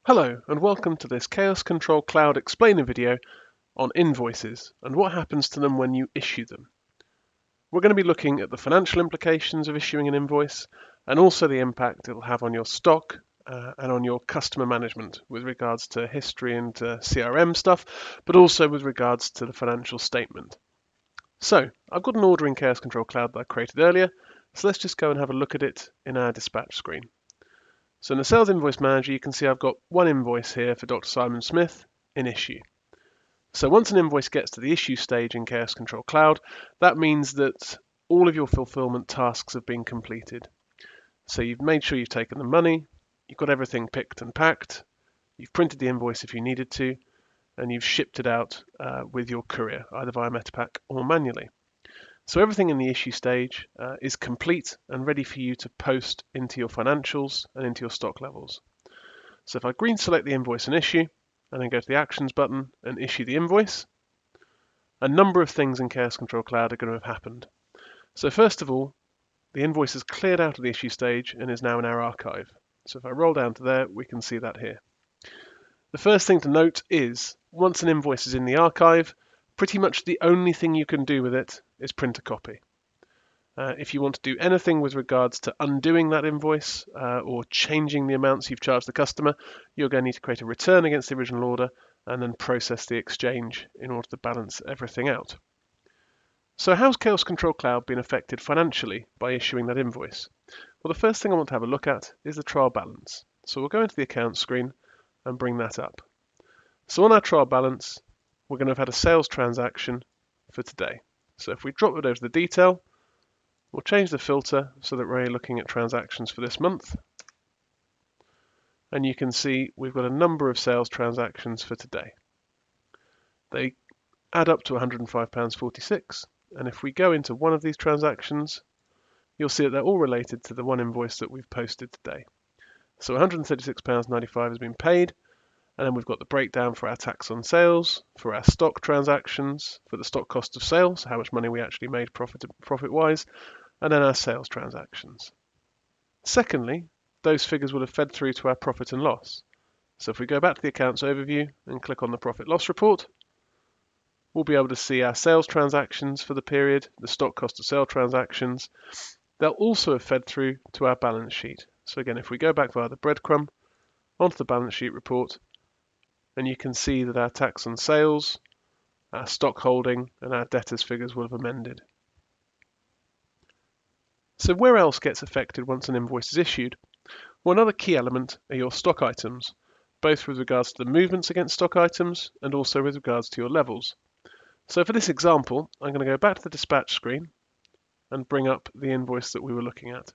Hello and welcome to this Chaos Control Cloud explainer video on invoices and what happens to them when you issue them. We're going to be looking at the financial implications of issuing an invoice and also the impact it will have on your stock and on your customer management with regards to history and CRM stuff, but also with regards to the financial statement. So I've got an order in Chaos Control Cloud that I created earlier, so let's just go and have a look at it in our dispatch screen. So in the Sales Invoice Manager, you can see I've got one invoice here for Dr. Simon Smith in issue. So once an invoice gets to the issue stage in Chaos Control Cloud, that means that all of your fulfillment tasks have been completed. So you've made sure you've taken the money, you've got everything picked and packed, you've printed the invoice if you needed to, and you've shipped it out with your courier, either via Metapack or manually. So everything in the issue stage is complete and ready for you to post into your financials and into your stock levels. So if I green select the invoice and issue, and then go to the Actions button and issue the invoice, a number of things in Chaos Control Cloud are going to have happened. So first of all, the invoice is cleared out of the issue stage and is now in our archive. So if I roll down to there, we can see that here. The first thing to note is, once an invoice is in the archive, pretty much the only thing you can do with it is print a copy. If you want to do anything with regards to undoing that invoice or changing the amounts you've charged the customer, you're going to need to create a return against the original order and then process the exchange in order to balance everything out. So how's Chaos Control Cloud been affected financially by issuing that invoice? Well, the first thing I want to have a look at is the trial balance. So we'll go into the account screen and bring that up. So on our trial balance, we're going to have had a sales transaction for today. So if we drop it over to the detail, we'll change the filter so that we're looking at transactions for this month. And you can see we've got a number of sales transactions for today. They add up to £105.46. And if we go into one of these transactions, you'll see that they're all related to the one invoice that we've posted today. So £136.95 has been paid. And then we've got the breakdown for our tax on sales, for our stock transactions, for the stock cost of sales, how much money we actually made profit-wise, and then our sales transactions. Secondly, those figures will have fed through to our profit and loss. So if we go back to the accounts overview and click on the profit loss report, we'll be able to see our sales transactions for the period, the stock cost of sale transactions. They'll also have fed through to our balance sheet. So again, if we go back via the breadcrumb onto the balance sheet report, and you can see that our tax on sales, our stock holding, and our debtors figures will have amended. So where else gets affected once an invoice is issued? Well, another key element are your stock items, both with regards to the movements against stock items and also with regards to your levels. So for this example, I'm going to go back to the dispatch screen and bring up the invoice that we were looking at.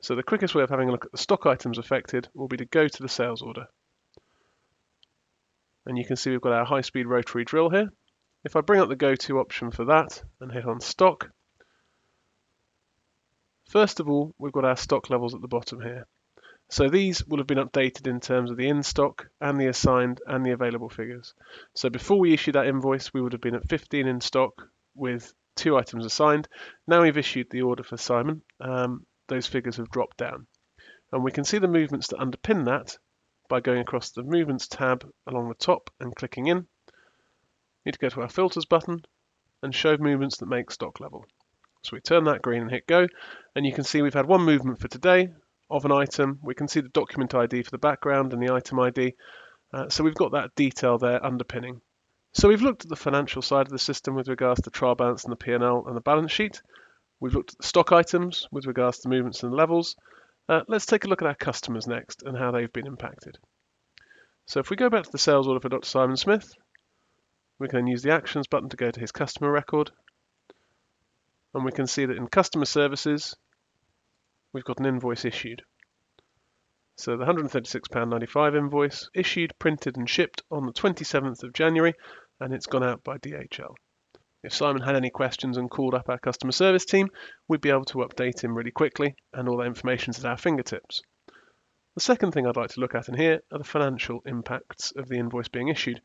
So the quickest way of having a look at the stock items affected will be to go to the sales order. And you can see we've got our high-speed rotary drill here. If I bring up the go-to option for that and hit on stock, first of all, we've got our stock levels at the bottom here. So these will have been updated in terms of the in-stock and the assigned and the available figures. So before we issued that invoice, we would have been at 15 in stock with 2 items assigned. Now we've issued the order for Simon, those figures have dropped down. And we can see the movements that underpin that by going across the Movements tab along the top and clicking in. Need to go to our Filters button and Show Movements that make stock level. So we turn that green and hit Go, and you can see we've had one movement for today of an item. We can see the document ID for the background and the item ID. So we've got that detail there underpinning. So we've looked at the financial side of the system with regards to trial balance and the P&L and the balance sheet. We've looked at the stock items with regards to movements and levels. Let's take a look at our customers next and how they've been impacted. So if we go back to the sales order for Dr. Simon Smith, we can use the Actions button to go to his customer record. And we can see that in customer services, we've got an invoice issued. So the £136.95 invoice issued, printed and shipped on the 27th of January, and it's gone out by DHL. If Simon had any questions and called up our customer service team, we'd be able to update him really quickly, and all that information's at our fingertips. The second thing I'd like to look at in here are the financial impacts of the invoice being issued.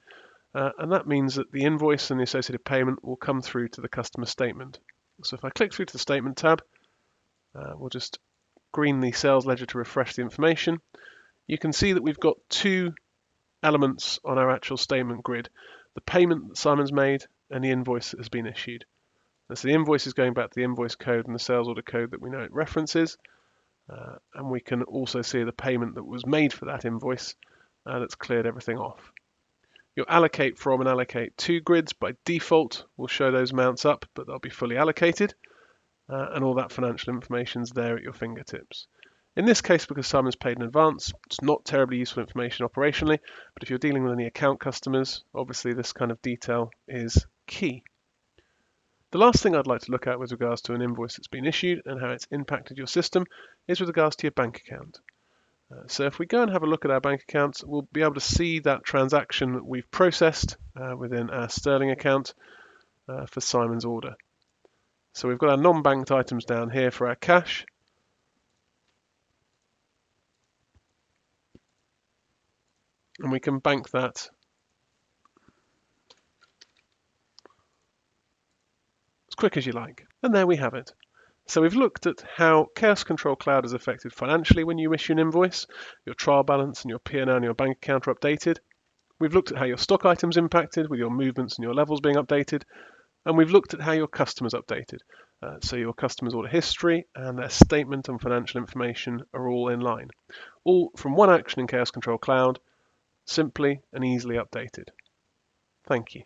And that means that the invoice and the associated payment will come through to the customer statement. So if I click through to the Statement tab, we'll just green the sales ledger to refresh the information. you can see that we've got two elements on our actual statement grid: the payment that Simon's made and the invoice that has been issued. So the invoice is going back to the invoice code and the sales order code that we know it references, and we can also see the payment that was made for that invoice that's cleared everything off. Your allocate from and allocate to grids by default will show those amounts up, but they'll be fully allocated, and all that financial information is there at your fingertips. In this case, because Simon's paid in advance, it's not terribly useful information operationally, but if you're dealing with any account customers, obviously this kind of detail is key. The last thing I'd like to look at with regards to an invoice that's been issued and how it's impacted your system is with regards to your bank account. So if we go and have a look at our bank account, we'll be able to see that transaction that we've processed within our Sterling account for Simon's order. So we've got our non-banked items down here for our cash. And we can bank that as quick as you like. And there we have it. So we've looked at how Khaos Control Cloud is affected financially when you issue an invoice. Your trial balance and your P&L and your bank account are updated. We've looked at how your stock items impacted with your movements and your levels being updated. And we've looked at how your customers updated. So your customers' order history and their statement and financial information are all in line. All from one action in Khaos Control Cloud, simply and easily updated. Thank you.